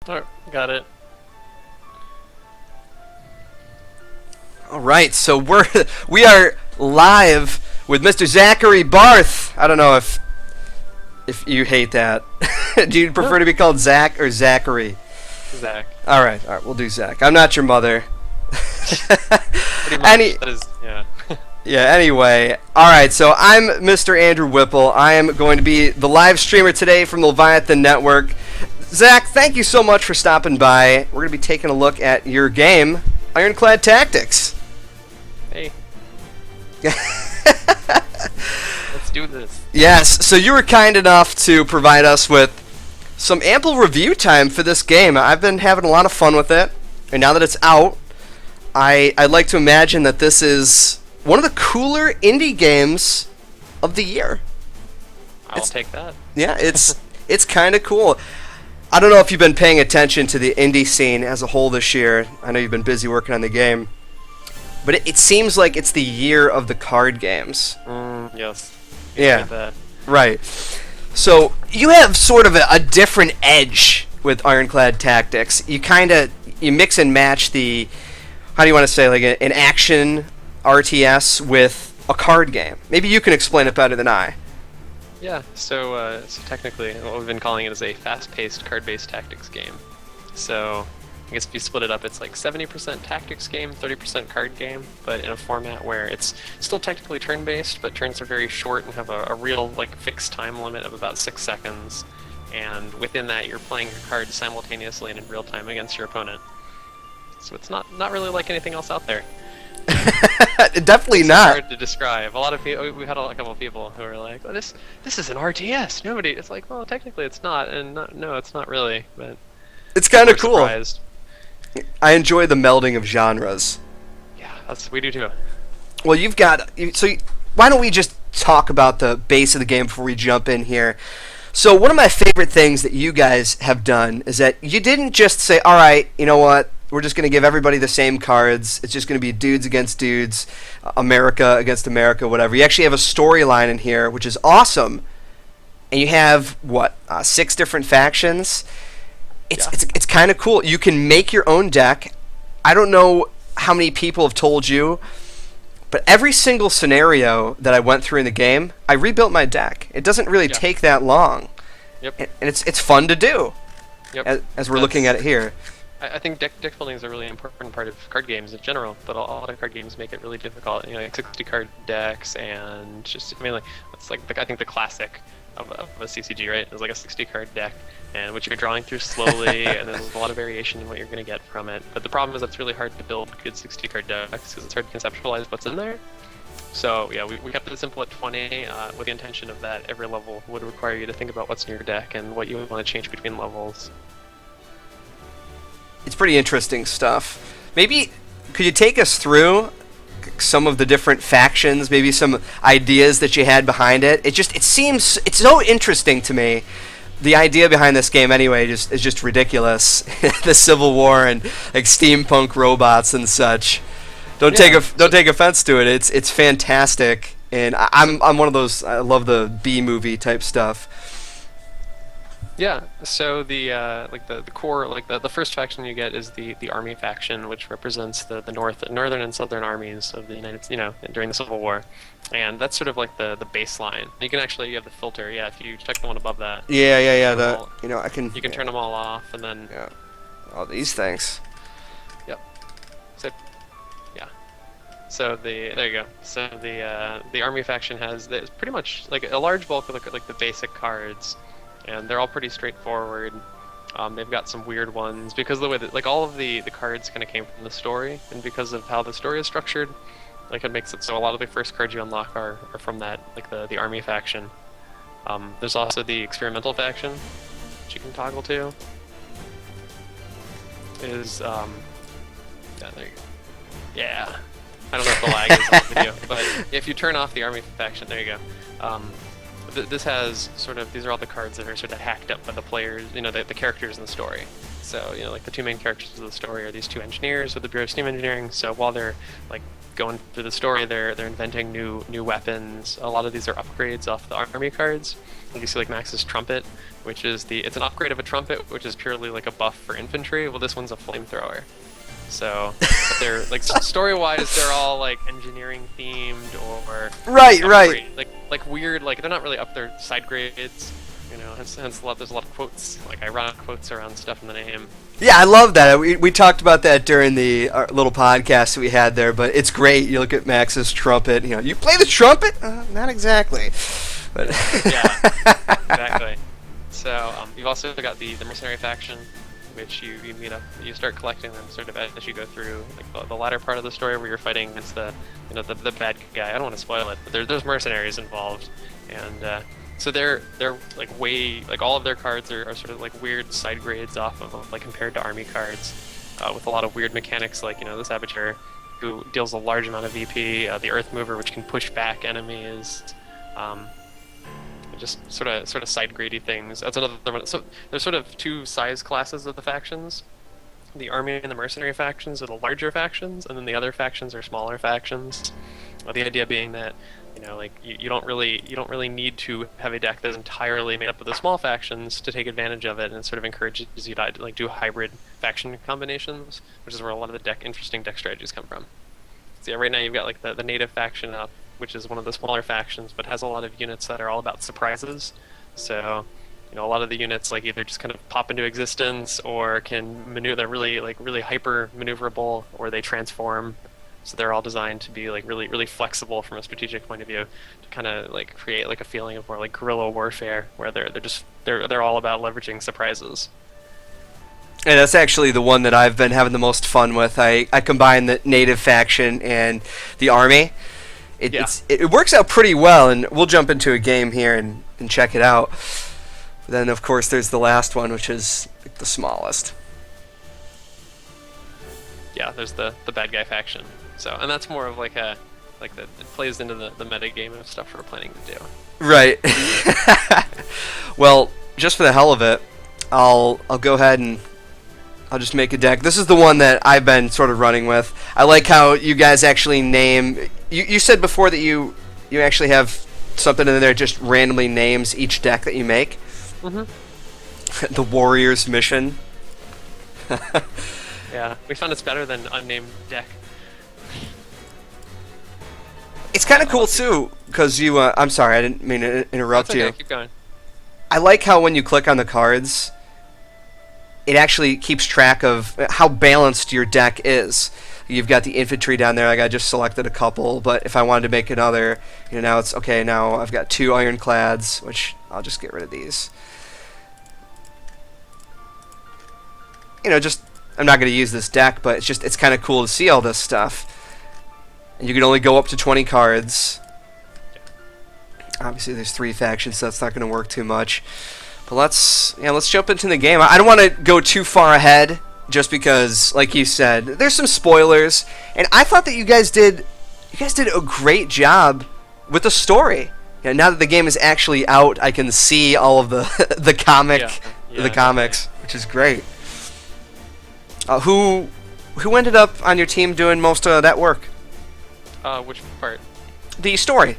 Oh, got it. All right, so we are live with Mr. Zachary Barth. I don't know if you hate that. Do you prefer to be called Zach or Zachary? Zach. All right, we'll do Zach. I'm not your mother. Pretty much. That is, yeah. Yeah, anyway. Alright, so I'm Mr. Andrew Whipple. I am going to be the live streamer today from the Leviathan Network. Zach, thank you so much for stopping by. We're going to be taking a look at your game, Ironclad Tactics. Hey. Let's do this. Yes, so you were kind enough to provide us with some ample review time for this game. I've been having a lot of fun with it, and now that it's out, I'd like to imagine that this is one of the cooler indie games of the year. I'll take that. Yeah, it's kind of cool. I don't know if you've been paying attention to the indie scene as a whole this year. I know you've been busy working on the game. But it seems like it's the year of the card games. Yes. Yeah, right. So you have sort of a different edge with Ironclad Tactics. You mix and match the, how do you want to say, like an action RTS with a card game. Maybe you can explain it better than I. Yeah, so technically what we've been calling it is a fast-paced card-based tactics game. So I guess if you split it up, it's like 70% tactics game, 30% card game, but in a format where it's still technically turn-based, but turns are very short and have a real like fixed time limit of about 6 seconds. And within that, you're playing your cards simultaneously and in real time against your opponent. So it's not really like anything else out there. Definitely it's not. hard to describe. A lot of people, we had a couple of people who were like, "Oh, this is an RTS." Nobody. It's like, well, technically it's not, and no, it's not really. But it's kind of cool. Surprised. I enjoy the melding of genres. Yeah, we do too. Well, why don't we just talk about the base of the game before we jump in here? So one of my favorite things that you guys have done is that you didn't just say, all right, you know what, we're just going to give everybody the same cards. It's just going to be dudes against dudes, America against America, whatever. You actually have a storyline in here, which is awesome. And you have, 6 different factions? It's kind of cool. You can make your own deck. I don't know how many people have told you, but every single scenario that I went through in the game, I rebuilt my deck. It doesn't really take that long. Yep. And it's fun to do. Yep. As we're looking at it here. I think deck building is a really important part of card games in general, but a lot of card games make it really difficult. You know, like 60 card decks and just it's like I think the classic of a CCG, right? It's like a 60 card deck, and which you're drawing through slowly, and there's a lot of variation in what you're going to get from it. But the problem is it's really hard to build good 60 card decks because it's hard to conceptualize what's in there. So yeah, we kept it simple at 20 with the intention of that every level would require you to think about what's in your deck and what you want to change between levels. It's pretty interesting stuff. Maybe could you take us through some of the different factions, maybe some ideas that you had behind it? It seems it's so interesting to me. The idea behind this game anyway is just ridiculous. The Civil War and like steampunk robots and such. Don't take offense to it. It's fantastic, and I'm one of those. I love the B movie type stuff. Yeah, so the core, the first faction you get is the army faction, which represents the northern and southern armies of the during the Civil War, and that's sort of like the baseline. You have the filter. Yeah, if you check the one above that. Yeah. You can turn them all off, and then. Yeah. All these things. Yep. So. Yeah. So there you go. So the army faction has pretty much like a large bulk of like the basic cards. And they're all pretty straightforward. They've got some weird ones because of the way that all of the cards kind of came from the story, and because of how the story is structured, it makes it so a lot of the first cards you unlock are from that the army faction. There's also the experimental faction, which you can toggle to. Yeah, there you go. Yeah, I don't know if the lag is on the video, but if you turn off the army faction, there you go. This has these are all the cards that are sort of hacked up by the players, the characters in the story. So, like the two main characters of the story are these two engineers with the Bureau of Steam Engineering. So while they're going through the story, they're inventing new weapons. A lot of these are upgrades off the army cards. Like you see like Max's trumpet, which is it's an upgrade of a trumpet, which is purely like a buff for infantry. Well, this one's a flamethrower. So but they're like story-wise, they're all like engineering themed or Right, right. Like weird. Like they're not really up their side grades. You know, hence there's a lot of quotes, like ironic quotes around stuff in the name. Yeah, I love that. We talked about that during the little podcast that we had there, but it's great. You look at Max's trumpet. You know, you play the trumpet? Not exactly. But Yeah, exactly. So you've also got the mercenary faction, which you meet up. You start collecting them sort of as you go through like the latter part of the story where you're fighting against the bad guy. I don't want to spoil it, but there's mercenaries involved, and so they're like all of their cards are sort of like weird side grades off of like compared to army cards, with a lot of weird mechanics like the Saboteur, who deals a large amount of VP, the Earth Mover, which can push back enemies, just sort of side grady things. That's another one. So there's sort of two size classes of the factions. The army and the mercenary factions are the larger factions, and then the other factions are smaller factions. The idea being that like you don't really need to have a deck that's entirely made up of the small factions to take advantage of it, and it sort of encourages you to like do hybrid faction combinations, which is where a lot of the interesting deck strategies come from. So yeah, right now you've got like the native faction up, which is one of the smaller factions, but has a lot of units that are all about surprises. So a lot of the units like either just kind of pop into existence or can maneuver. They're really hyper maneuverable, or they transform. So they're all designed to be like really flexible from a strategic point of view, to kind of like create like a feeling of more like guerrilla warfare, where they're all about leveraging surprises. And that's actually the one that I've been having the most fun with. I combine the native faction and the army. It works out pretty well, and we'll jump into a game here and check it out. But then of course there's the last one, which is like the smallest. Yeah, there's the bad guy faction. So, and that's more of like it plays into the meta game of stuff we're planning to do. Right. Well, just for the hell of it, I'll go ahead and I'll just make a deck. This is the one that I've been sort of running with. I like how you guys actually name. You said before that you actually have something in there just randomly names each deck that you make. Mm-hmm. The Warrior's Mission. Yeah, we found it's better than unnamed deck. It's kind of cool too, because you. I'm sorry, I didn't mean to interrupt That's okay, you. keep going. I like how when you click on the cards, it actually keeps track of how balanced your deck is. You've got the infantry down there. Like I just selected a couple, but if I wanted to make another, now it's okay. Now I've got 2 Ironclads, which I'll just get rid of these. Just I'm not going to use this deck, but it's kind of cool to see all this stuff. And you can only go up to 20 cards. Obviously, there's 3 factions, so that's not going to work too much. But let's jump into the game. I don't want to go too far ahead, just because, like you said, there's some spoilers, and I thought that you guys did a great job with the story. Now that the game is actually out, I can see all of the the comics, which is great. Who ended up on your team doing most of that work? Which part? The story.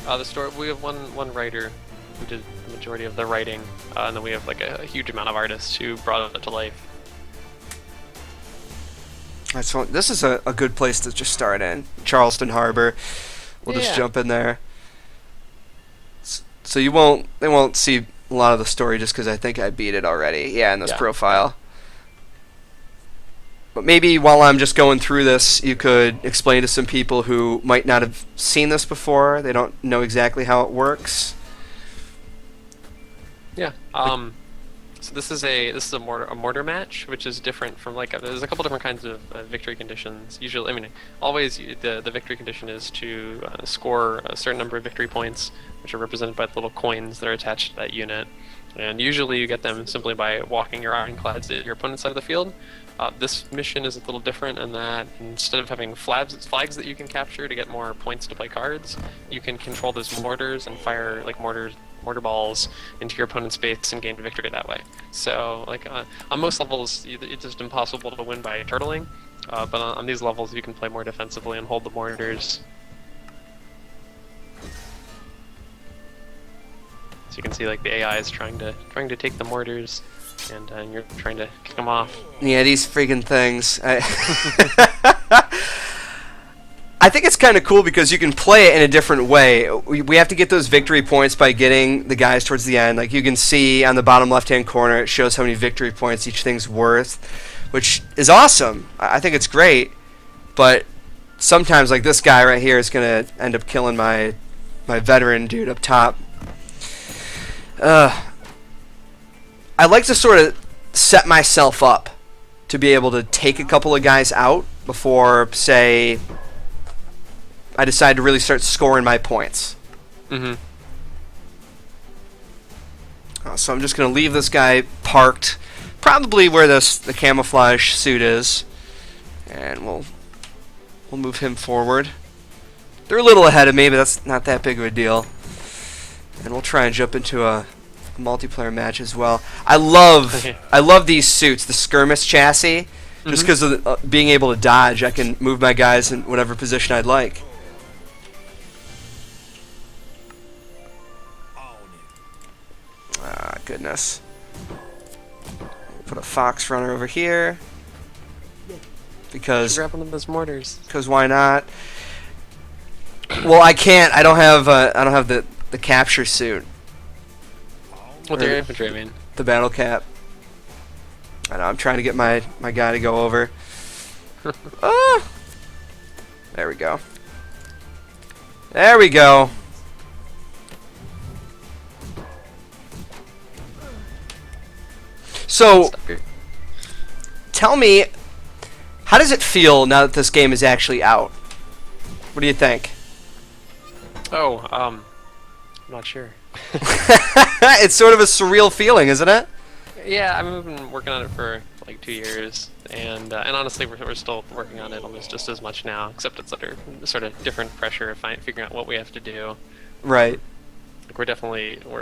The story. We have one writer who did the majority of the writing, and then we have like a huge amount of artists who brought it to life. So this is a good place to just start in. Charleston Harbor. We'll just jump in there. So they won't see a lot of the story just because I think I beat it already. Yeah, in this profile. But maybe while I'm just going through this, you could explain to some people who might not have seen this before. They don't know exactly how it works. Yeah. So this is a mortar match, which is different from there's a couple different kinds of victory conditions. Usually, always the victory condition is to score a certain number of victory points, which are represented by the little coins that are attached to that unit. And usually you get them simply by walking your ironclads to your opponent's side of the field. This mission is a little different in that instead of having flags that you can capture to get more points to play cards, you can control those mortars and fire mortar balls into your opponent's base and gain victory that way. So on most levels, it's just impossible to win by turtling. But on these levels, you can play more defensively and hold the mortars. So you can see like the AI is trying to take the mortars, and you're trying to kick them off. Yeah, these freaking things. I think it's kind of cool because you can play it in a different way. We have to get those victory points by getting the guys towards the end. Like you can see on the bottom left-hand corner, it shows how many victory points each thing's worth, which is awesome. I think it's great, but sometimes like this guy right here is going to end up killing my veteran dude up top. I like to sort of set myself up to be able to take a couple of guys out before, say, I decide to really start scoring my points. Mm-hmm. So I'm just going to leave this guy parked, probably where the camouflage suit is, and we'll move him forward. They're a little ahead of me, but that's not that big of a deal. And we'll try and jump into a multiplayer match as well. I love these suits, the skirmish chassis. Just because of being able to dodge, I can move my guys in whatever position I'd like. Ah, goodness. Put a fox runner over here. Because grab one of those mortars. Because why not? Well, I can't. I don't have the capture suit. What their infantry, I mean. The battle cap. I know, I'm trying to get my guy to go over. Ah! There we go. There we go. So, tell me, how does it feel now that this game is actually out? What do you think? Oh, I'm not sure. It's sort of a surreal feeling, isn't it? Yeah, I mean, we've been working on it for like 2 years, and honestly, we're still working on it almost just as much now, except it's under sort of different pressure of figuring out what we have to do. Right. Like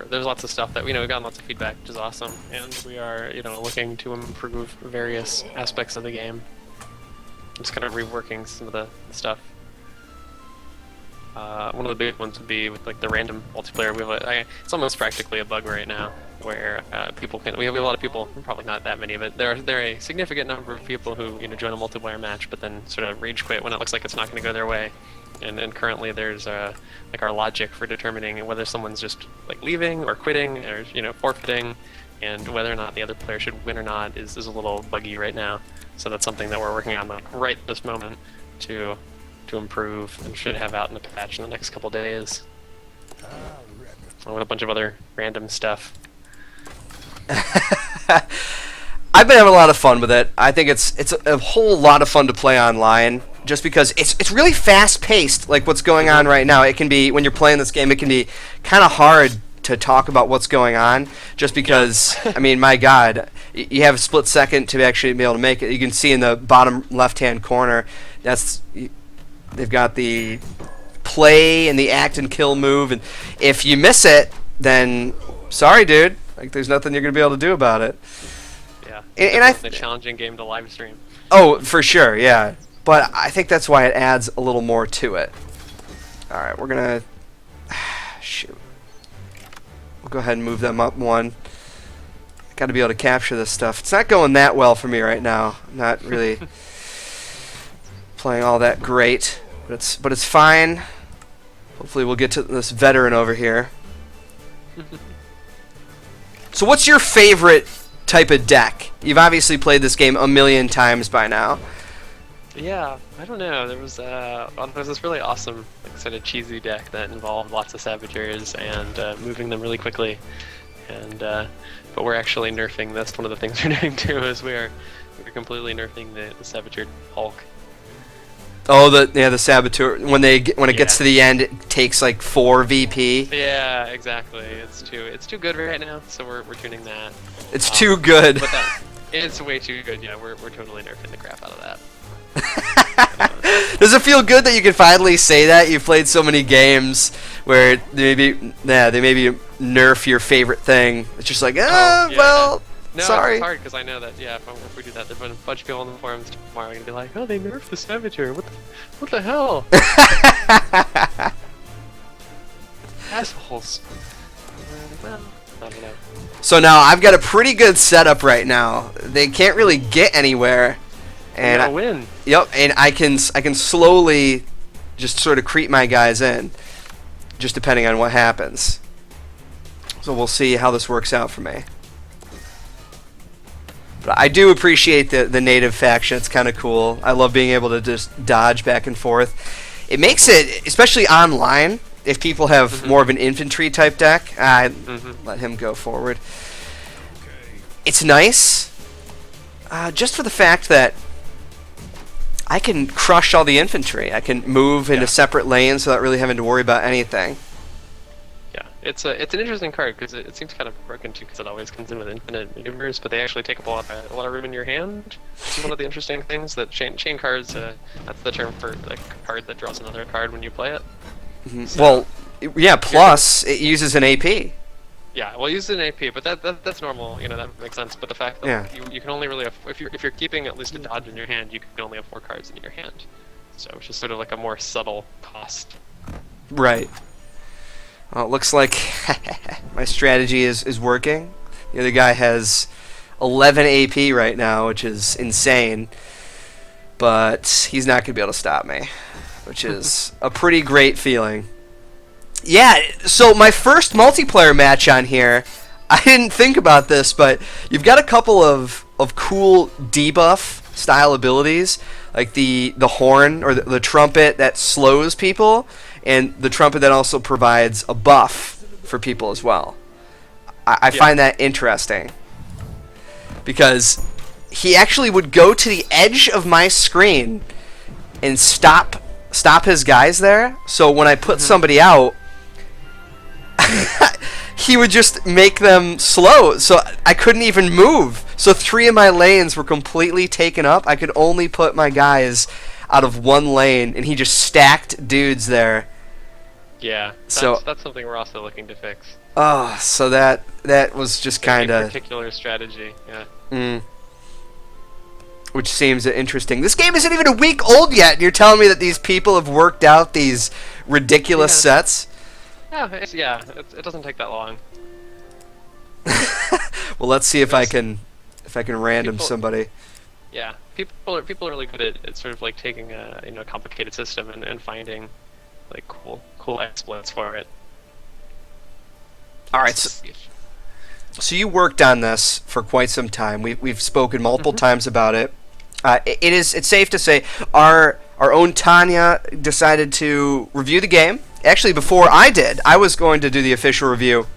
there's lots of stuff that we've gotten lots of feedback, which is awesome, and we are looking to improve various aspects of the game. Just kind of reworking some of the stuff. One of the big ones would be with like the random multiplayer. It's almost practically a bug right now, where people can. We have a lot of people, probably not that many, but there are a significant number of people who join a multiplayer match, but then sort of rage quit when it looks like it's not going to go their way. And currently there's like our logic for determining whether someone's just like leaving or quitting or forfeiting, and whether or not the other player should win or not is a little buggy right now. So that's something that we're working on like right this moment to improve, and should have out in a patch in the next couple days. With a bunch of other random stuff. I've been having a lot of fun with it. I think it's a whole lot of fun to play online, just because it's really fast paced. Like what's going on right now, it can be, when you're playing this game, it can be kind of hard to talk about what's going on, just because I mean, my God, you have a split second to actually be able to make it. You can see in the bottom left hand corner, they've got the play and the act and kill move, and if you miss it, then sorry, dude. Like, there's nothing you're gonna be able to do about it. Yeah, and it's a challenging game to live stream. Oh, for sure, yeah. But I think that's why it adds a little more to it. All right, we're gonna shoot. We'll go ahead and move them up one. Got to be able to capture this stuff. It's not going that well for me right now. I'm not really playing all that great, but it's fine. Hopefully we'll get to this veteran over here. So what's your favorite type of deck? You've obviously played this game a million times by now. Yeah, I don't know. There was this really awesome, like, sort of cheesy deck that involved lots of saboteurs and moving them really quickly. And but we're actually nerfing this. One of the things we're doing too is we're completely nerfing the saboteur Hulk. Oh, the saboteur. When it gets to the end, it takes like 4 VP. Yeah, exactly. It's too good right now, so we're tuning that. It's too good. But it's way too good. Yeah, we're totally nerfing the crap out of that. Does it feel good that you can finally say that? You've played so many games where they maybe nerf your favorite thing. It's just like, well, No, Sorry. it's hard because I know that if we do that, there's a bunch of people on the forums tomorrow are gonna be like, oh, they nerfed the Savager. What the hell? Assholes. Well, I don't know. So now I've got a pretty good setup right now. They can't really get anywhere, and I win. Yep, and I can slowly just sort of creep my guys in, just depending on what happens. So we'll see how this works out for me. But I do appreciate the native faction. It's kind of cool. I love being able to just dodge back and forth. It makes it, especially online, if people have more of an infantry type deck, let him go forward. It's nice, just for the fact that I can crush all the infantry. I can move into separate lanes without really having to worry about anything. Yeah, it's an interesting card because it seems kind of broken too because it always comes in with infinite maneuvers, but they actually take up a lot of room in your hand. It's one of the interesting things that chain cards. That's the term for a card that draws another card when you play it. So, well, yeah. Plus, it uses an AP. Yeah, well, use an AP, but that's normal. You know, that makes sense. But the fact that you can only really have, if you're keeping at least a dodge in your hand, you can only have 4 cards in your hand. So it's just sort of like a more subtle cost. Right. Well, it looks like my strategy is working. The other guy has 11 AP right now, which is insane. But he's not going to be able to stop me, which is a pretty great feeling. Yeah, so my first multiplayer match on here, I didn't think about this, but you've got a couple of cool debuff style abilities, like the horn or the trumpet that slows people, and the trumpet that also provides a buff for people as well. I find that interesting, because he actually would go to the edge of my screen and stop his guys there, so when I put somebody out, he would just make them slow, so I couldn't even move. So 3 of my lanes were completely taken up. I could only put my guys out of 1 lane, and he just stacked dudes there. Yeah, that's something we're also looking to fix. Oh, so that was just kind of particular strategy. Yeah. Which seems interesting. This game isn't even a week old yet, and you're telling me that these people have worked out these ridiculous sets? Yeah, it doesn't take that long. Well, let's see if I can random somebody. Yeah, people are really good at sort of like taking a complicated system and finding like cool exploits for it. All right, so you worked on this for quite some time. We've spoken multiple times about it. It's safe to say our own Tanya decided to review the game. Actually, before I did, I was going to do the official review.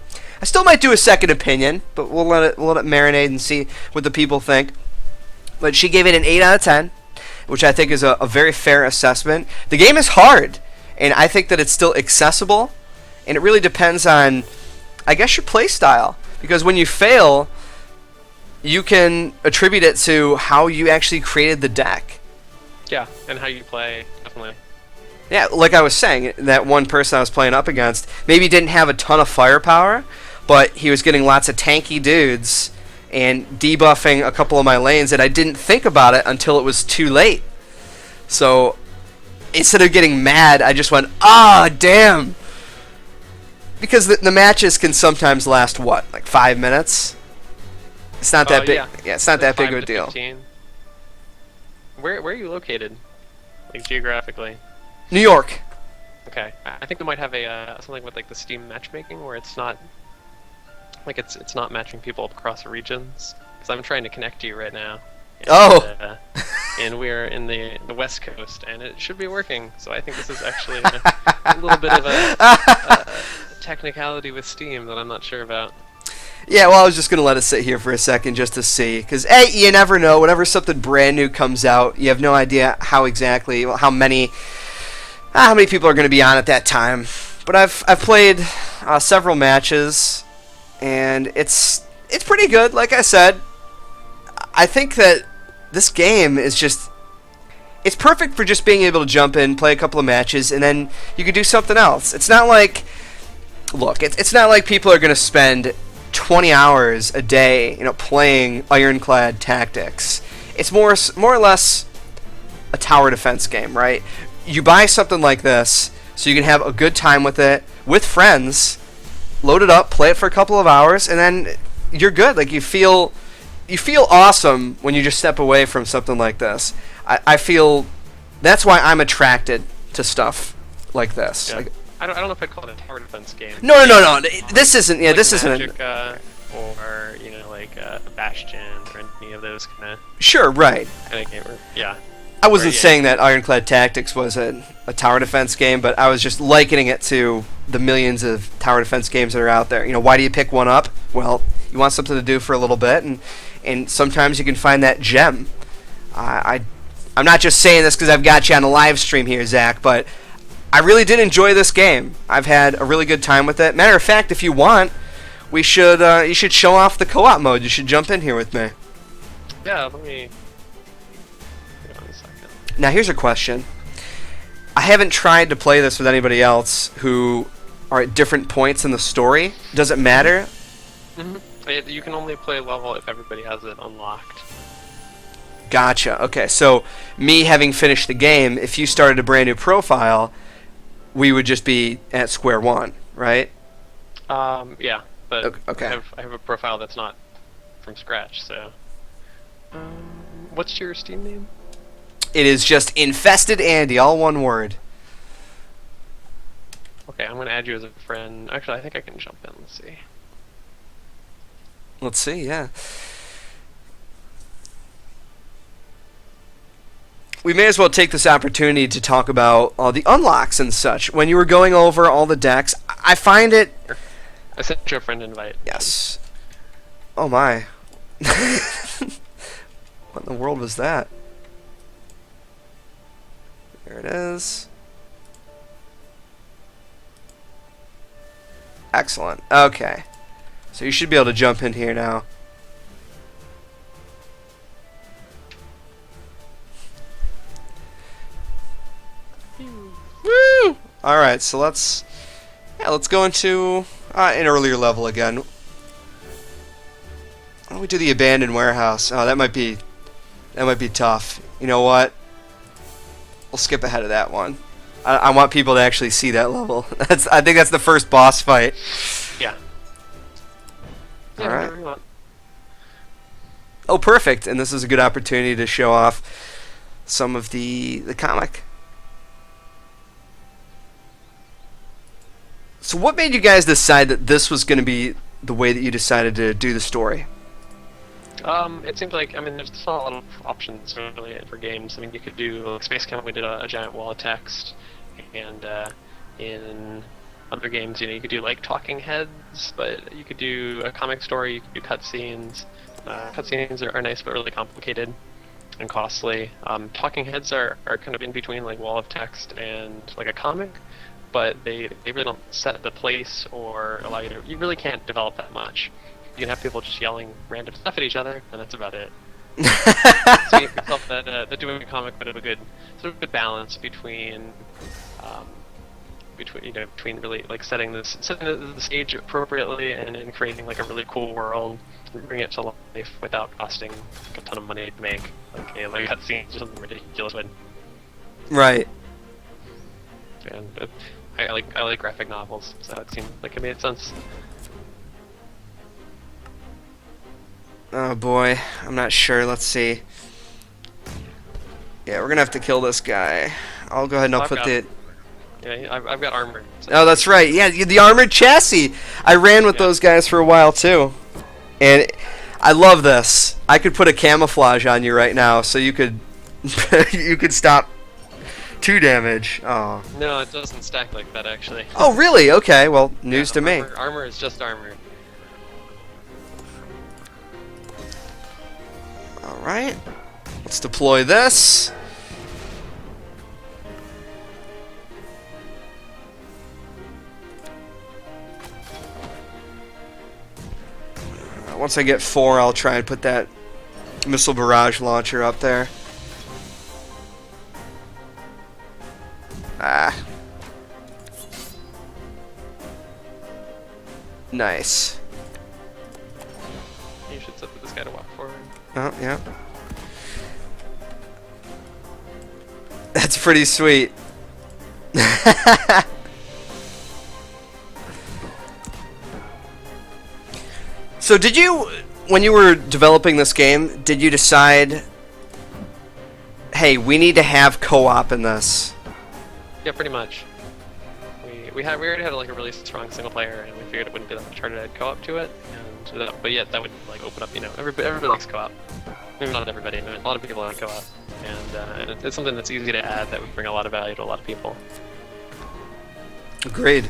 I still might do a second opinion, but we'll let it marinate and see what the people think. But she gave it an 8 out of 10, which I think is a very fair assessment. The game is hard, and I think that it's still accessible, and it really depends on, I guess, your play style. Because when you fail, you can attribute it to how you actually created the deck. Yeah, and how you play, definitely. Yeah, like I was saying, that one person I was playing up against maybe didn't have a ton of firepower, but he was getting lots of tanky dudes and debuffing a couple of my lanes, and I didn't think about it until it was too late. So instead of getting mad, I just went, damn! Because the matches can sometimes last, what, like 5 minutes? It's not that big. Yeah, it's not that big of a deal. 15. Where are you located, like geographically? New York. Okay, I think we might have a something with like the Steam matchmaking where it's not like it's not matching people across regions. Because I'm trying to connect you right now. And, and we're in the West Coast, and it should be working. So I think this is actually a little bit of a technicality with Steam that I'm not sure about. Yeah, well, I was just going to let it sit here for a second just to see. Because, hey, you never know. Whenever something brand new comes out, you have no idea how many people are going to be on at that time. But I've played several matches, and it's pretty good. Like I said, I think that this game is just... It's perfect for just being able to jump in, play a couple of matches, and then you can do something else. It's not like... Look, it's not like people are going to spend 20 hours a day, playing Ironclad Tactics. It's more or less a tower defense game, right? You buy something like this so you can have a good time with it with friends, load it up, play it for a couple of hours, and then you're good. Like you feel awesome when you just step away from something like this. I feel that's why I'm attracted to stuff like this. Yeah. Like, I don't know if I'd call it a tower defense game. no. This isn't. Yeah, like this Magic, isn't. Or like Bastion or any of those kind of Sure, right. game. Yeah. I wasn't yeah. saying that Ironclad Tactics was a tower defense game, but I was just likening it to the millions of tower defense games that are out there. Why do you pick one up? Well, you want something to do for a little bit, and sometimes you can find that gem. I'm not just saying this because I've got you on the live stream here, Zach, but I really did enjoy this game. I've had a really good time with it. Matter of fact, if you want, you should show off the co-op mode. You should jump in here with me. Yeah, let me. Hang on a second. Now, here's a question. I haven't tried to play this with anybody else who are at different points in the story. Does it matter? Mm-hmm. You can only play level if everybody has it unlocked. Gotcha. Okay, so me having finished the game, if you started a brand new profile, we would just be at square one, right? Yeah, but okay. I have a profile that's not from scratch, so. What's your Steam name? It is just Infested Andy, all one word. Okay, I'm gonna add you as a friend. Actually, I think I can jump in. Let's see. Let's see, yeah. We may as well take this opportunity to talk about all the unlocks and such. When you were going over all the decks, I find it... I sent you a friend invite. Yes. Oh my. What in the world was that? There it is. Excellent. Okay. So you should be able to jump in here now. Woo! Alright, so let's go into an earlier level again. Why don't we do the abandoned warehouse? Oh, that might be tough. You know what? We'll skip ahead of that one. I want people to actually see that level. I think that's the first boss fight. Yeah. All right. Oh, perfect. And this is a good opportunity to show off some of the comic. So what made you guys decide that this was going to be the way that you decided to do the story? It seems like, there's just not a lot of options really for games. You could do, like Space Camp, we did a giant wall of text, and in other games, you could do like talking heads, but you could do a comic story, you could do cutscenes. Cutscenes are nice but really complicated and costly. Talking heads are kind of in between like wall of text and like a comic, but they really don't set the place or allow you to, you really can't develop that much. You can have people just yelling random stuff at each other, and that's about it. So you felt that doing a comic would have a good sort of good balance between really like setting the stage appropriately and creating like a really cool world, and bring it to life without costing like, a ton of money to make. Like cutscenes or something ridiculous would. Right. And I like graphic novels, so it seemed like it made sense. Oh boy, I'm not sure. Let's see. Yeah, we're gonna have to kill this guy. I'll go ahead and I'll put the... Yeah, I've got armor. So oh, that's right. Yeah, the armored chassis. I ran with those guys for a while too, and I love this. I could put a camouflage on you right now, so you could you could stop 2 damage. Oh. No, it doesn't stack like that actually. Oh, really? Okay. Well, news to me. Armor is just armor. Alright, let's deploy this. Once I get 4, I'll try and put that missile barrage launcher up there. Ah. Nice. Oh, yeah. That's pretty sweet. So did you, when you were developing this game, did you decide, hey, we need to have co-op in this? Yeah, pretty much. We already had like a really strong single player, and we figured it wouldn't be that much harder to add co-op to it. And but yet that would like open up, everybody likes co-op. Maybe not everybody, but a lot of people like co-op, and it's something that's easy to add that would bring a lot of value to a lot of people. Agreed.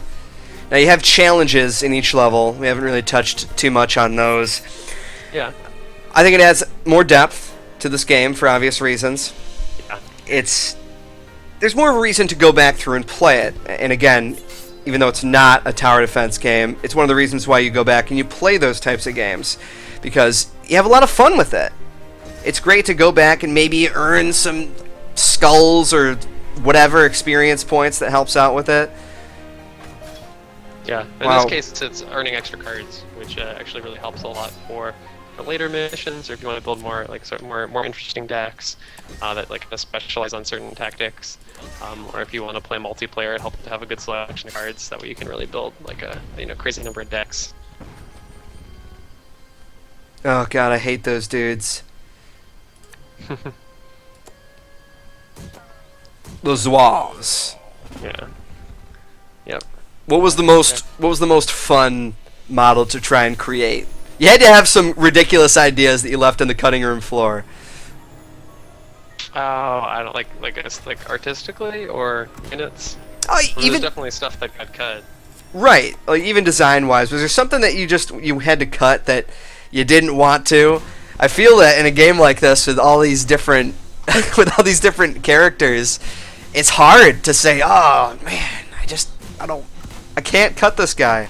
Now you have challenges in each level. We haven't really touched too much on those. Yeah. I think it adds more depth to this game for obvious reasons. Yeah. There's more of a reason to go back through and play it. And again, even though it's not a tower defense game, it's one of the reasons why you go back and you play those types of games, because you have a lot of fun with it. It's great to go back and maybe earn some skulls or whatever experience points that helps out with it. Yeah, in this case, it's earning extra cards, which actually really helps a lot for later missions, or if you want to build more like more interesting decks that like specialize on certain tactics, or if you want to play multiplayer, it helps to have a good selection of cards. That way, you can really build like a crazy number of decks. Oh god, I hate those dudes. Those Zouaves. Yeah. Yep. What was the most fun model to try and create? You had to have some ridiculous ideas that you left on the cutting room floor. Oh, I don't like artistically or minutes. Oh, even there's definitely stuff that got cut. Right, like even design-wise, was there something that you had to cut that you didn't want to? I feel that in a game like this with all these different characters, it's hard to say, "Oh man, I can't cut this guy."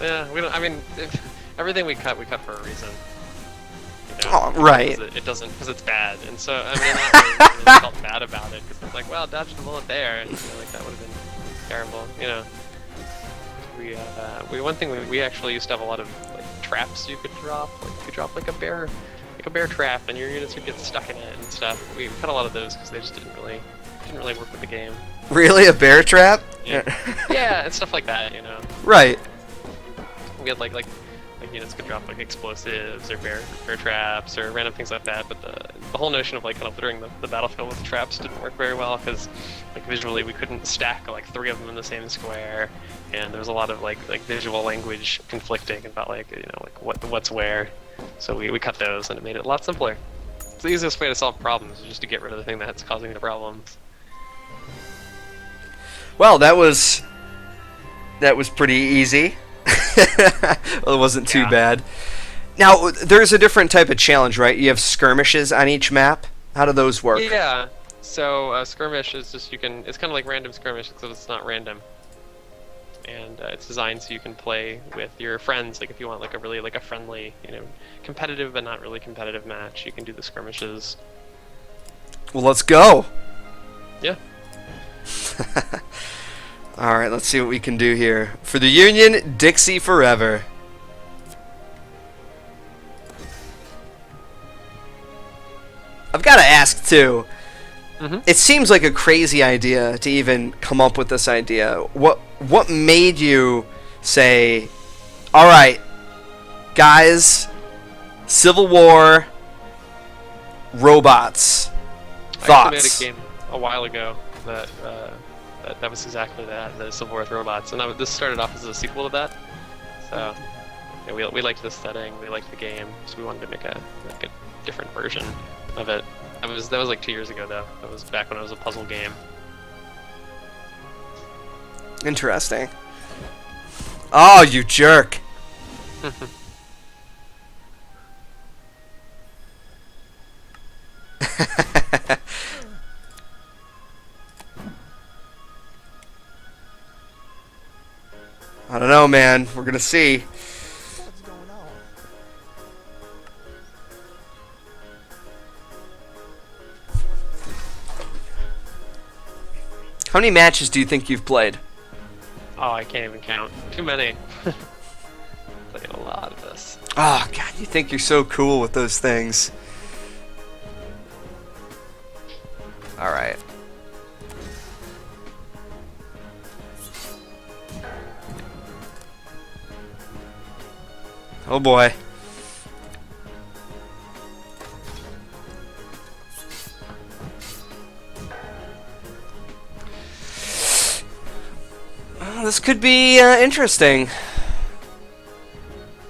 Yeah, we don't. I mean, everything we cut for a reason. Oh, right. Because it's bad, and so I mean, I really felt bad about it because it's like, well, dodged the bullet there, and like that would have been terrible. One thing we actually used to have a lot of like traps you could drop. Like you could drop like a bear trap, and your units would get stuck in it and stuff. We cut a lot of those because they just didn't really work with the game. Really, a bear trap? Yeah, yeah, and stuff like that. Right. We had like units could drop like explosives or bear traps or random things like that, but the whole notion of like kind of littering the battlefield with traps didn't work very well because like visually we couldn't stack like 3 of them in the same square, and there was a lot of like visual language conflicting about like what's where, so we cut those and it made it a lot simpler. It's the easiest way to solve problems is just to get rid of the thing that's causing the problems. Well, that was pretty easy. Well, it wasn't too bad. Now, there's a different type of challenge, right? You have skirmishes on each map. How do those work? Yeah. So skirmish is just it's kind of like random skirmish, except it's not random. And it's designed so you can play with your friends. Like if you want like a really like a friendly, competitive but not really competitive match, you can do the skirmishes. Well, let's go. Yeah. Alright, let's see what we can do here. For the Union, Dixie forever. I've got to ask, too. Mm-hmm. It seems like a crazy idea to even come up with this idea. What made you say, alright, guys, Civil War, robots, thoughts? I actually made a game a while ago that was exactly that, the Civil War with robots, and this started off as a sequel to that. So we liked the setting, we liked the game, so we wanted to make a different version of it. That was like 2 years ago though. That was back when it was a puzzle game. Interesting. Oh, you jerk! I don't know, man. We're gonna see. What's going on? How many matches do you think you've played? Oh, I can't even count. Too many. Played a lot of this. Oh, God, you think you're so cool with those things. Alright. Oh boy. Oh, this could be interesting.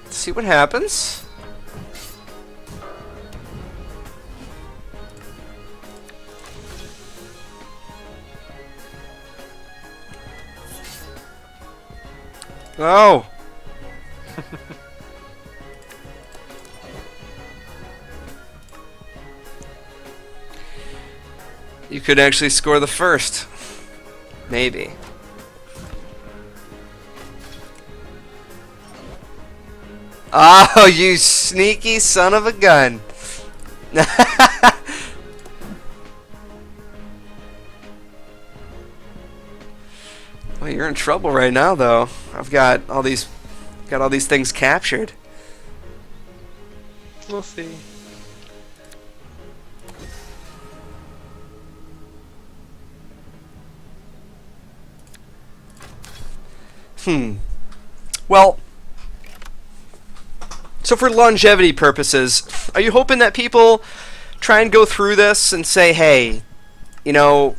Let's see what happens. Oh. You could actually score the first. Maybe. Oh, you sneaky son of a gun. Well, you're in trouble right now, though. I've got all these things captured. We'll see. Well, so for longevity purposes, are you hoping that people try and go through this and say, hey, you know,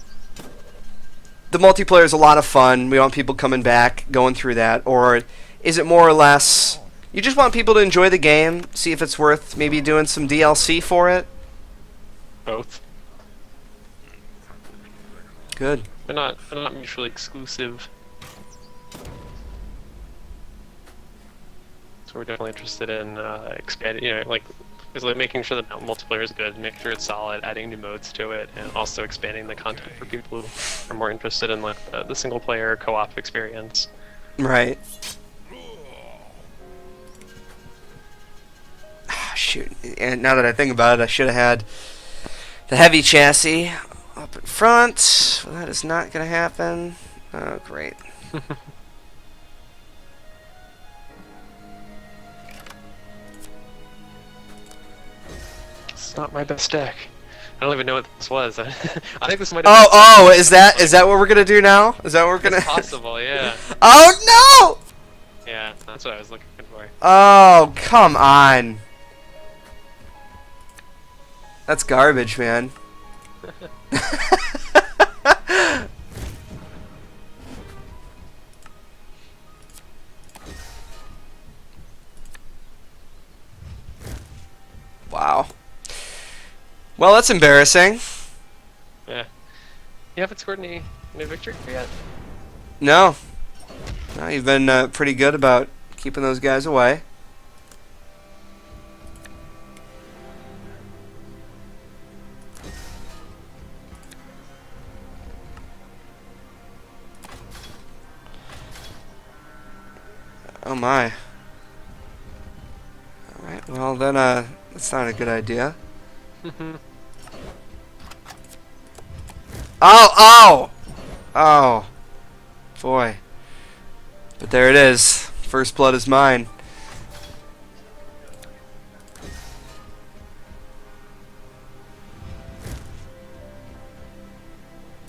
the multiplayer is a lot of fun, we want people coming back, going through that, or is it more or less you just want people to enjoy the game, see if it's worth maybe doing some DLC for it? Both. Good. They're not mutually exclusive. So we're definitely interested in expanding, you know, like basically making sure that multiplayer is good, make sure it's solid, adding new modes to it, and also expanding the content for people who are more interested in like the single player co-op experience. Right. Shoot. And now that I think about it, I should have had the heavy chassis up in front. Well, that is not going to happen. Oh, great. It's not my best deck. I don't even know what this was. I think this might have Oh, is that what we're gonna do now? Is that what we're gonna? It's possible, yeah. Oh no! Yeah, that's what I was looking for. Oh, come on. That's garbage, man. Wow. Well, that's embarrassing. Yeah. You haven't scored any victory yet? No. No, you've been pretty good about keeping those guys away. Oh my. Alright, well then, that's not a good idea. Oh! Oh! Boy. But there it is. First blood is mine.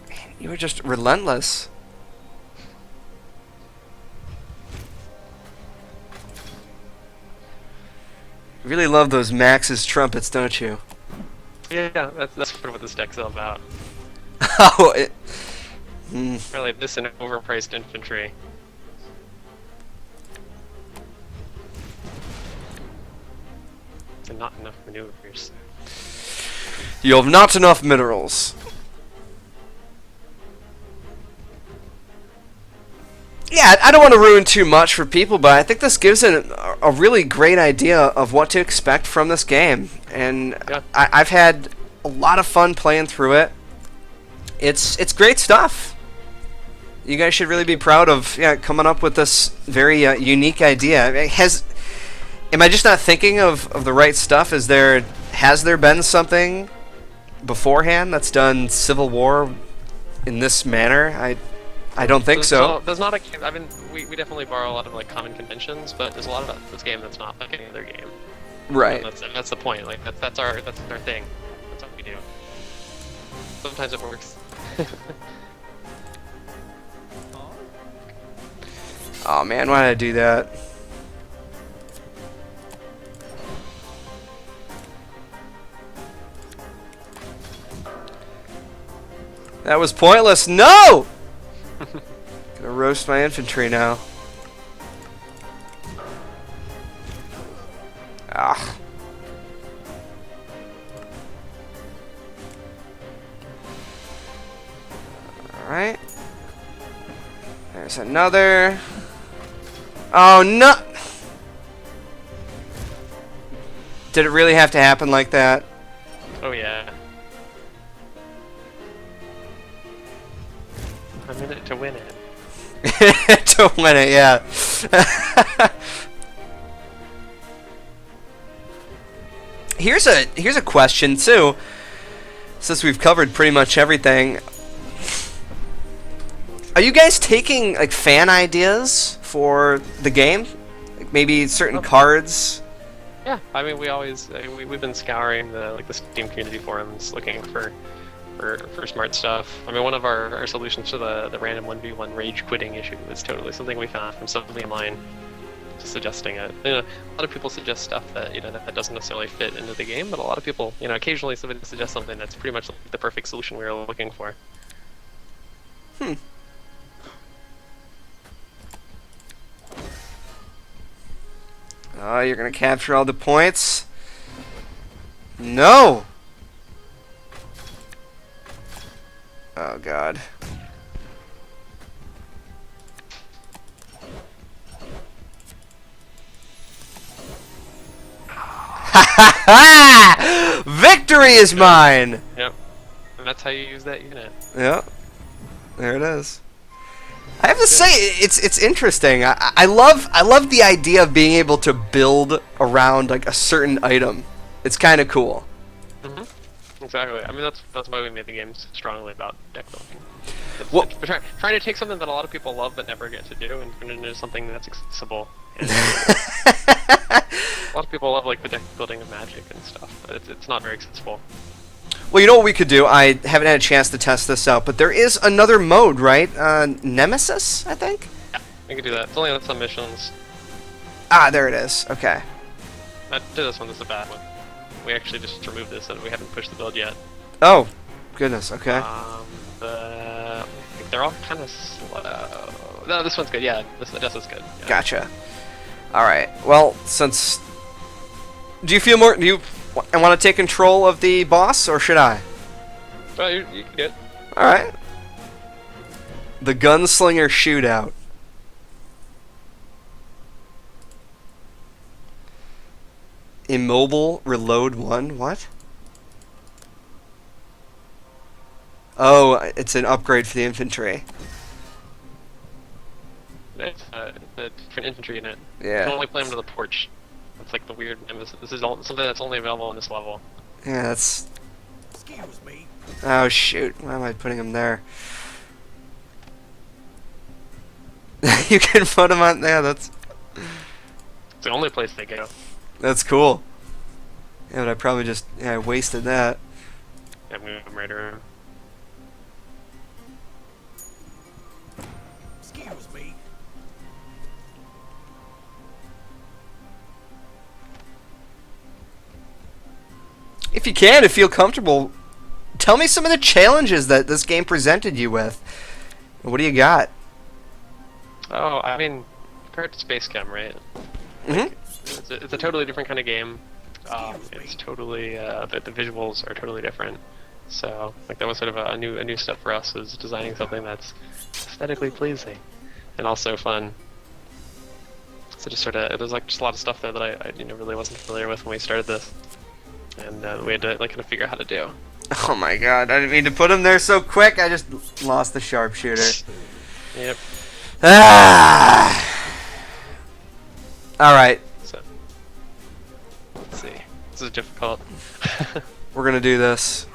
Man, you were just relentless. You really love those Max's trumpets, don't you? Yeah, that's sort of what this deck's all about. Oh, it... Really, this and overpriced infantry. And not enough maneuvers. You have not enough minerals. Yeah, I don't want to ruin too much for people, but I think this gives a really great idea of what to expect from this game. And yeah. I've had a lot of fun playing through it. It's great stuff. You guys should really be proud of coming up with this very unique idea. Am I just not thinking of the right stuff? Has there been something beforehand that's done Civil War in this manner? I don't think so. There's not a game. I mean, we definitely borrow a lot of like common conventions, but there's a lot about this game that's not like any other game. Right. And that's the point. Like that's our thing. That's what we do. Sometimes it works. Oh man, why did I do that? That was pointless. No! Gonna roast my infantry now. Ah. Alright. There's another. Oh no! Did it really have to happen like that? Oh yeah. I'm in it to win it. To win it, yeah. Here's a question too. Since we've covered pretty much everything, are you guys taking like fan ideas for the game? Like maybe certain cards? Yeah, I mean we always we've been scouring the Steam community forums looking for smart stuff. I mean, one of our solutions to the random 1v1 rage quitting issue was totally something we found from somebody online just suggesting it. You know, a lot of people suggest stuff that that doesn't necessarily fit into the game, but a lot of people, occasionally somebody suggests something that's pretty much the perfect solution we were looking for. Oh, you're gonna capture all the points? No! Oh god. Victory is mine! Yep. And that's how you use that unit. Yep. There it is. I have to say, it's interesting. I love the idea of being able to build around like a certain item. It's kind of cool. Exactly. I mean, that's why we made the game strongly about deck building. Well, trying to take something that a lot of people love but never get to do and turn it into something that's accessible. And a lot of people love like the deck building of Magic and stuff, but it's not very accessible. Well, you know what we could do? I haven't had a chance to test this out, but there is another mode, right? Nemesis, I think? Yeah, we can do that. It's only on some missions. Ah, there it is. Okay. I did this one. This is a bad one. We actually just removed this and we haven't pushed the build yet. Oh, goodness. Okay. I think they're all kind of slow. No, this one's good. Yeah, this is good. Yeah. Gotcha. All right. Well, since do you feel more? Do you want to take control of the boss, or should I? Well, you can do it. All right. The Gunslinger Shootout. Immobile Reload 1? What? Oh, it's an upgrade for the infantry. It's a different infantry unit. You Yeah. can only play them to the porch. It's like the weird. This is something that's only available on this level. Yeah, that's... Excuse me. Oh, shoot. Why am I putting him there? You can put him on... Yeah, that's It's the only place they go. cool. Yeah, but I probably just... Yeah, I wasted that. Yeah, move them right around. Excuse me. If you can, if you feel comfortable, tell me some of the challenges that this game presented you with. What do you got? Oh, I mean, compared to Space Chem, right? Mm-hmm. It's a totally different kind of game. It's totally the visuals are totally different. So like that was sort of a new step for us, was designing something that's aesthetically pleasing and also fun. So just sort of there's like just a lot of stuff there that I really wasn't familiar with when we started this, and we had to like kind of figure out how to do. Oh my god, I didn't mean to put him there so quick. I just lost the sharpshooter. Yep. Ah. All right. So let's see. This is difficult. We're gonna do this.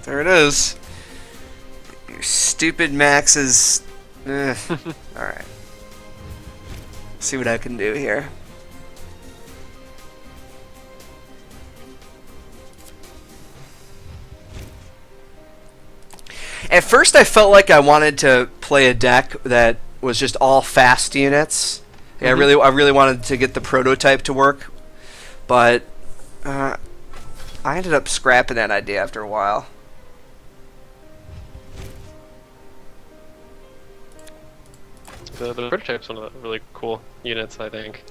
There it is. Your stupid Max's. Alright. See what I can do here. At first, I felt like I wanted to play a deck that was just all fast units. I really wanted to get the prototype to work, but I ended up scrapping that idea after a while. The prototype's one of the really cool units, I think.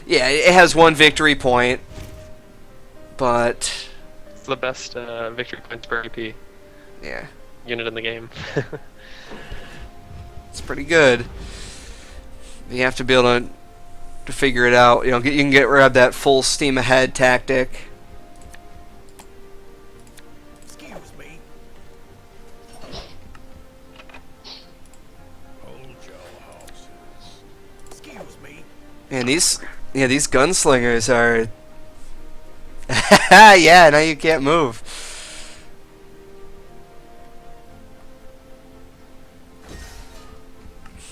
Yeah, it has 1 victory point, but It's the best victory points per AP yeah, unit in the game. it's pretty good. You have to be able to figure it out. You know, you can grab that full steam ahead tactic. Excuse me. Hold your horses. Excuse me. Man, these gunslingers are. Yeah, now you can't move.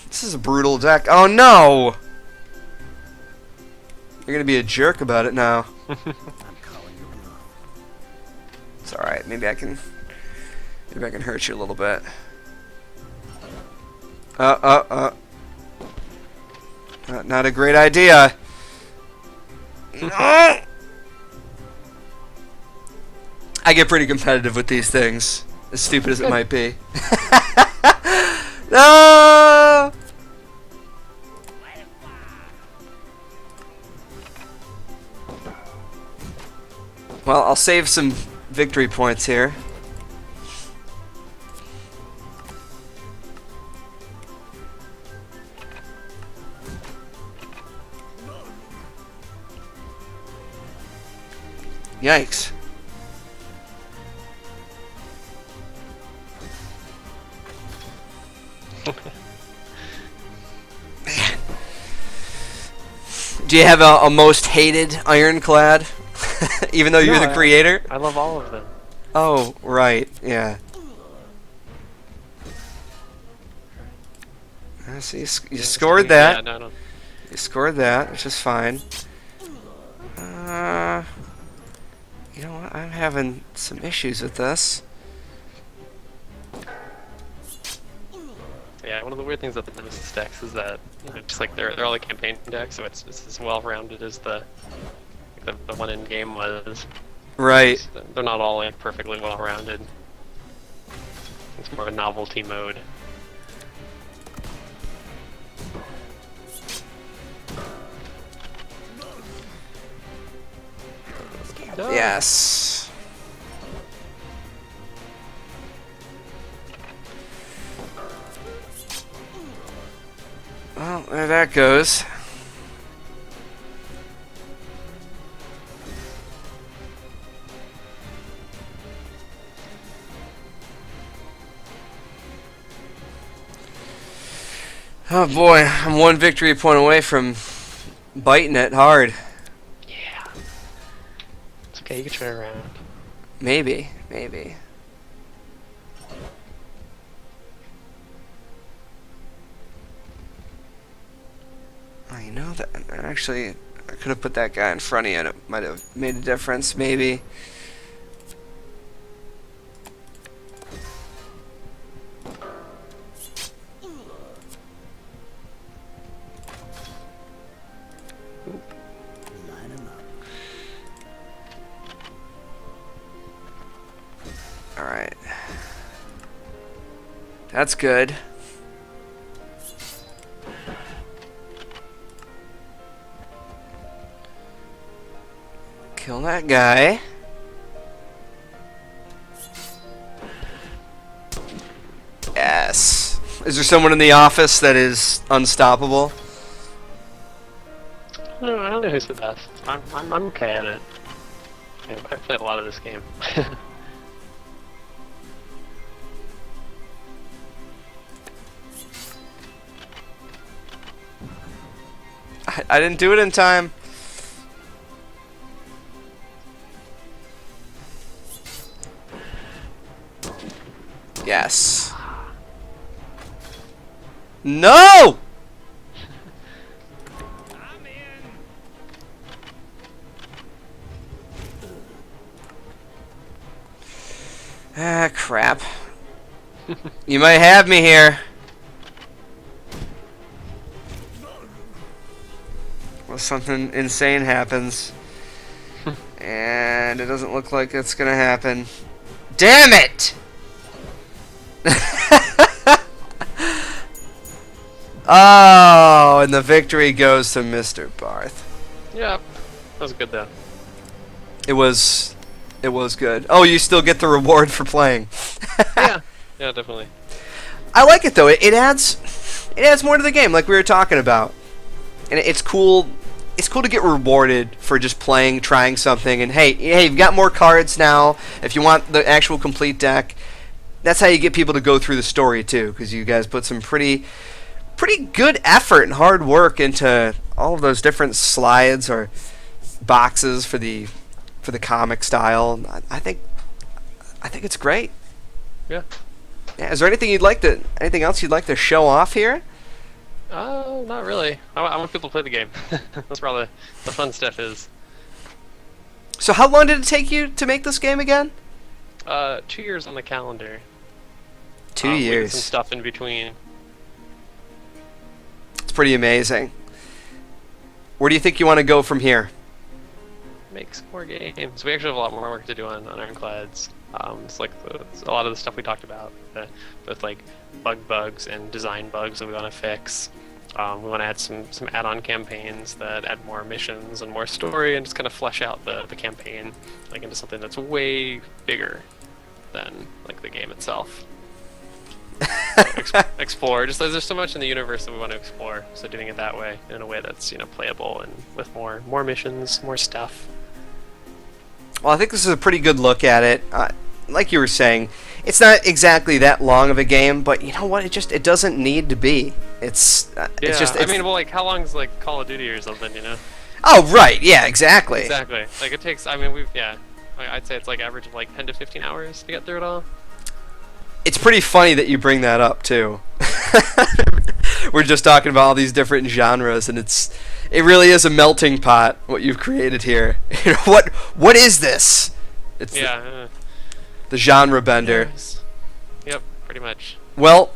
This is a brutal deck. Oh no! You're gonna be a jerk about it now. I'm calling you bluff. It's alright, maybe I can hurt you a little bit. Not a great idea. I get pretty competitive with these things, as stupid as it might be. No! Well, I'll save some victory points here. Yikes. Man. Do you have a most hated Ironclad? Even though you're the creator? I love all of them. Oh, right, yeah. So you scored that. Yeah, no. You scored that, which is fine. You know what? I'm having some issues with this. Yeah, one of the weird things about the Nemesis decks is that, you know, just like they're all a campaign deck, so it's as well-rounded as the one in game was. Right. They're not all like perfectly well-rounded. It's more of a novelty mode. No. Yes. Well, there that goes. Oh boy, I'm 1 victory point away from biting it hard. Yeah. It's okay, you can turn around. Maybe. I know that. Actually, I could have put that guy in front of you and it might have made a difference, maybe. Line 'em up. Alright. That's good. Kill that guy. Yes. Is there someone in the office that is unstoppable? No, I don't know who's the best. I'm okay at it. Yeah, I played a lot of this game. I didn't do it in time. No! I'm in. Ah, crap. You might have me here. Well, something insane happens. And it doesn't look like it's gonna happen. Damn it! Oh, and the victory goes to Mr. Barth. Yeah, that was good though. It was good. Oh, you still get the reward for playing. Yeah, yeah, definitely. I like it though. It adds more to the game, like we were talking about, and it's cool. It's cool to get rewarded for just playing, trying something, and hey, you've got more cards now. If you want the actual complete deck, that's how you get people to go through the story too, because you guys put some pretty good effort and hard work into all of those different slides or boxes for the comic style. I think it's great. Yeah. Yeah. Is there anything else you'd like to show off here? Not really. I want people to play the game. That's where all the fun stuff is. So how long did it take you to make this game again? 2 years on the calendar. 2 We did years. some stuff in between. It's pretty amazing. Where do you think you want to go from here? Make some more games. We actually have a lot more work to do on Ironclads. It's like a lot of the stuff we talked about, with like bugs and design bugs that we want to fix. We want to add some add-on campaigns that add more missions and more story, and just kind of flesh out the campaign like into something that's way bigger than like the game itself. Explore. Just there's so much in the universe that we want to explore. So doing it that way, in a way that's playable and with more missions, more stuff. Well, I think this is a pretty good look at it. Like you were saying, it's not exactly that long of a game, but you know what? It doesn't need to be. It's just. I mean, well, like how long's like Call of Duty or something, Oh, right. Yeah, exactly. Exactly. Like it takes. I mean, I'd say it's like average of like 10 to 15 hours to get through it all. It's pretty funny that you bring that up too. We're just talking about all these different genres, and it really is a melting pot what you've created here. What is this? It's the genre bender. Yes. Yep, pretty much. Well,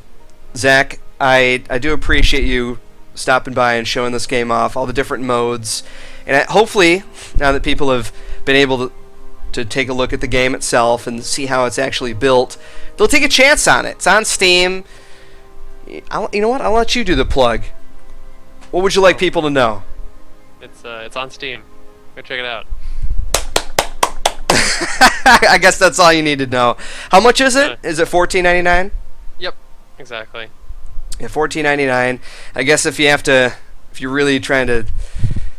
Zach, I do appreciate you stopping by and showing this game off, all the different modes, and hopefully now that people have been able to take a look at the game itself and see how it's actually built, they'll take a chance on it. It's on Steam. You know what? I'll let you do the plug. What would you like people to know? It's on Steam. Go check it out. I guess that's all you need to know. How much is it? Is it $14.99? Yep, exactly. Yeah, $14.99. I guess if you're really trying to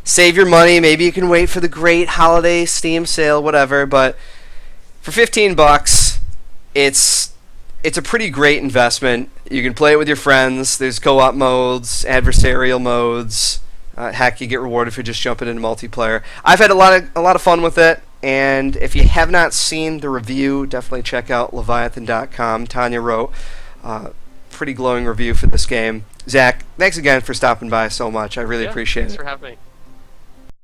save your money, maybe you can wait for the great holiday Steam sale, whatever. But for $15, it's a pretty great investment. You can play it with your friends. There's co-op modes, adversarial modes. Heck, you get rewarded for just jumping into multiplayer. I've had a lot of fun with it. And if you have not seen the review, definitely check out Leviathan.com. Tanya wrote pretty glowing review for this game. Zach, thanks again for stopping by so much. I really appreciate it. Thanks for having me.